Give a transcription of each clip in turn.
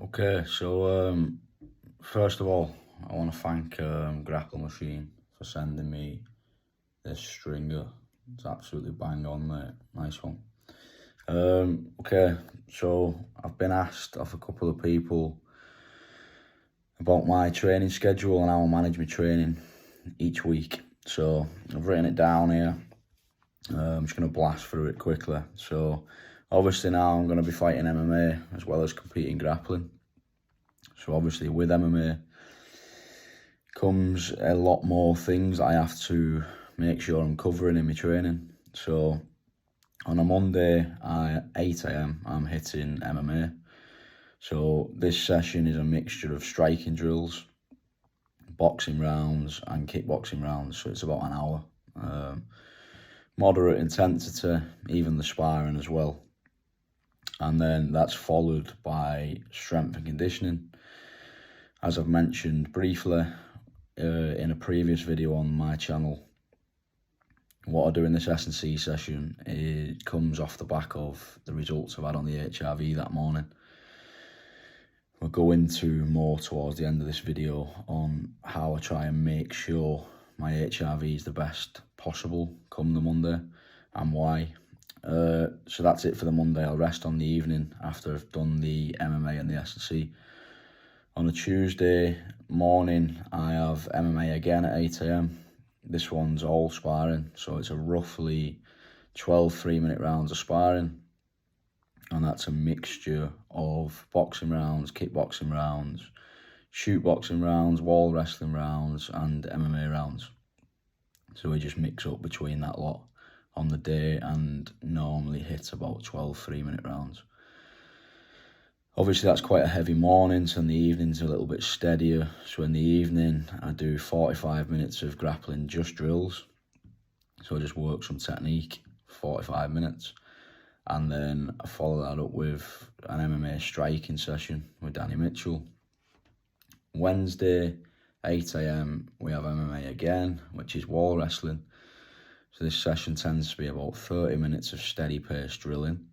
Okay, so first of all, I want to thank Grapple Machine for sending me this stringer. It's absolutely bang on, mate. Nice one. Okay, so I've been asked off a couple of people about my training schedule and how I manage my training each week. So I've written it down here. I'm just going to blast through it quickly. So obviously now I'm going to be fighting MMA as well as competing grappling. So obviously with MMA comes a lot more things I have to make sure I'm covering in my training. So on a Monday at 8 AM, I'm hitting MMA. So this session is a mixture of striking drills, boxing rounds and kickboxing rounds. So it's about an hour. Moderate intensity, even the sparring as well. And then that's followed by strength and conditioning. As I've mentioned briefly in a previous video on my channel, what I do in this S&C session, it comes off the back of the results I've had on the HRV that morning. We'll go into more towards the end of this video on how I try and make sure my HRV is the best possible come the Monday and why. So that's it for the Monday. I'll rest on the evening after I've done the MMA and the S&C. On a Tuesday morning, I have MMA again at 8 AM. This one's all sparring, so it's a roughly 12 3-minute rounds of sparring. And that's a mixture of boxing rounds, kickboxing rounds, shoot boxing rounds, wall wrestling rounds, and MMA rounds. So we just mix up between that lot on the day and normally hit about 12 3-minute rounds. Obviously that's quite a heavy morning, so in the evening's a little bit steadier. So in the evening I do 45 minutes of grappling just drills. So I just work some technique for 45 minutes. And then I follow that up with an MMA striking session with Danny Mitchell. Wednesday, 8 AM, we have MMA again, which is wall wrestling. So this session tends to be about 30 minutes of steady pace drilling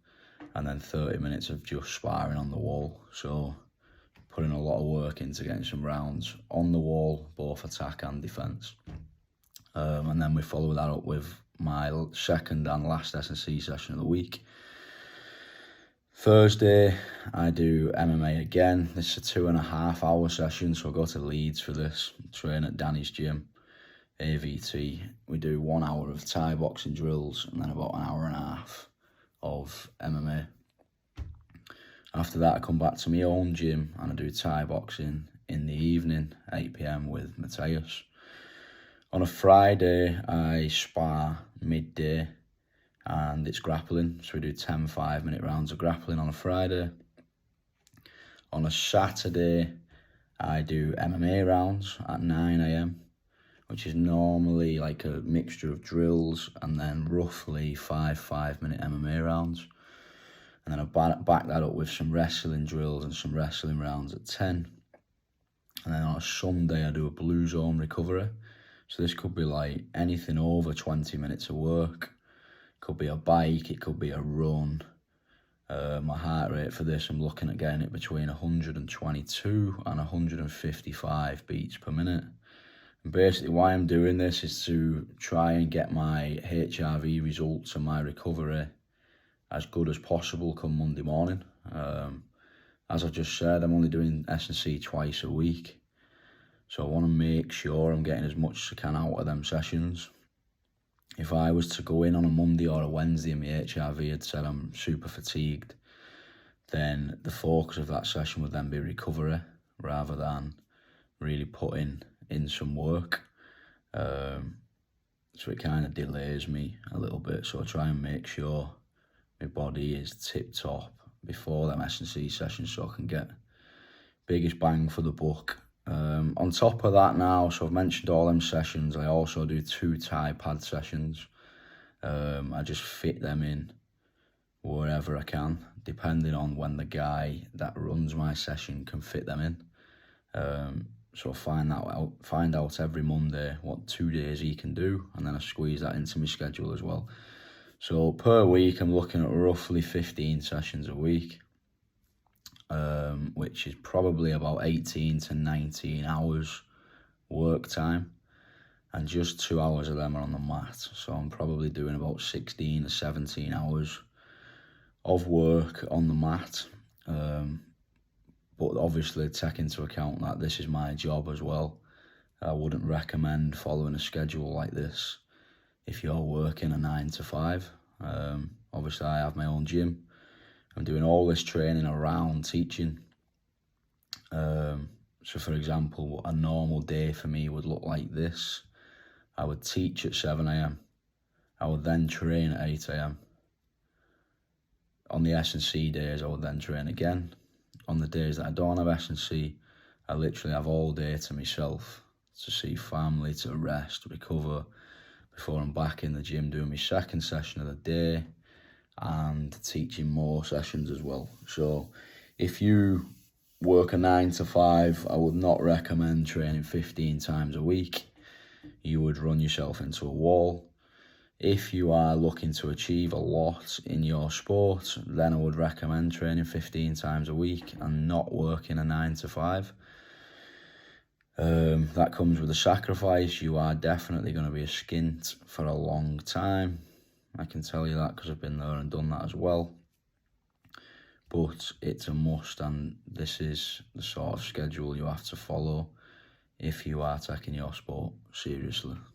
and then 30 minutes of just sparring on the wall. So putting a lot of work into getting some rounds on the wall, both attack and defence. And then we follow that up with my second and last S&C session of the week. Thursday, I do MMA again. This is a 2.5 hour session, so I go to Leeds for this, train at Danny's gym, AVT. We do 1 hour of Thai boxing drills and then about an hour and a half of MMA. After that, I come back to my own gym and I do Thai boxing in the evening, 8 PM with Matthias. On a Friday, I spar midday and it's grappling. So we do 10 5-minute rounds of grappling on a Friday. On a Saturday, I do MMA rounds at 9 AM, which is normally like a mixture of drills and then roughly 5-minute MMA rounds. And then I back that up with some wrestling drills and some wrestling rounds at 10. And then on a Sunday, I do a blue zone recovery. So this could be like anything over 20 minutes of work. It could be a bike, it could be a run. My heart rate for this, I'm looking at getting it between 122 and 155 beats per minute. And basically why I'm doing this is to try and get my HRV results and my recovery as good as possible come Monday morning. As I just said, I'm only doing S&C twice a week. So I want to make sure I'm getting as much as I can out of them sessions. If I was to go in on a Monday or a Wednesday and my HRV had said I'm super fatigued, then the focus of that session would then be recovery rather than really putting in some work. So it kind of delays me a little bit. So I try and make sure my body is tip-top before them S&C sessions so I can get biggest bang for the buck. On top of that now, so I've mentioned all them sessions, I also do 2 Thai pad sessions. I just fit them in wherever I can, depending on when the guy that runs my session can fit them in. So I find out every Monday what 2 days he can do, and then I squeeze that into my schedule as well. So per week, I'm looking at roughly 15 sessions a week, which which is probably about 18 to 19 hours work time, and just 2 hours of them are on the mat. So I'm probably doing about 16 to 17 hours of work on the mat. But obviously take into account that this is my job as well. I wouldn't recommend following a schedule like this if you're working a 9 to 5. Obviously I have my own gym. I'm doing all this training around teaching. So for example, a normal day for me would look like this. I would teach at 7 a.m. I would then train at 8 a.m. On the S&C days, I would then train again. On the days that I don't have S&C, I literally have all day to myself, to see family, to rest, recover, before I'm back in the gym doing my second session of the day and teaching more sessions as well. So if you work a 9 to 5, I would not recommend training 15 times a week. You would run yourself into a wall. If you are looking to achieve a lot in your sport, then I would recommend training 15 times a week and not working a 9 to 5. That comes with a sacrifice. You are definitely going to be a skint for a long time. I can tell you that because I've been there and done that as well. But it's a must, and this is the sort of schedule you have to follow if you are taking your sport seriously.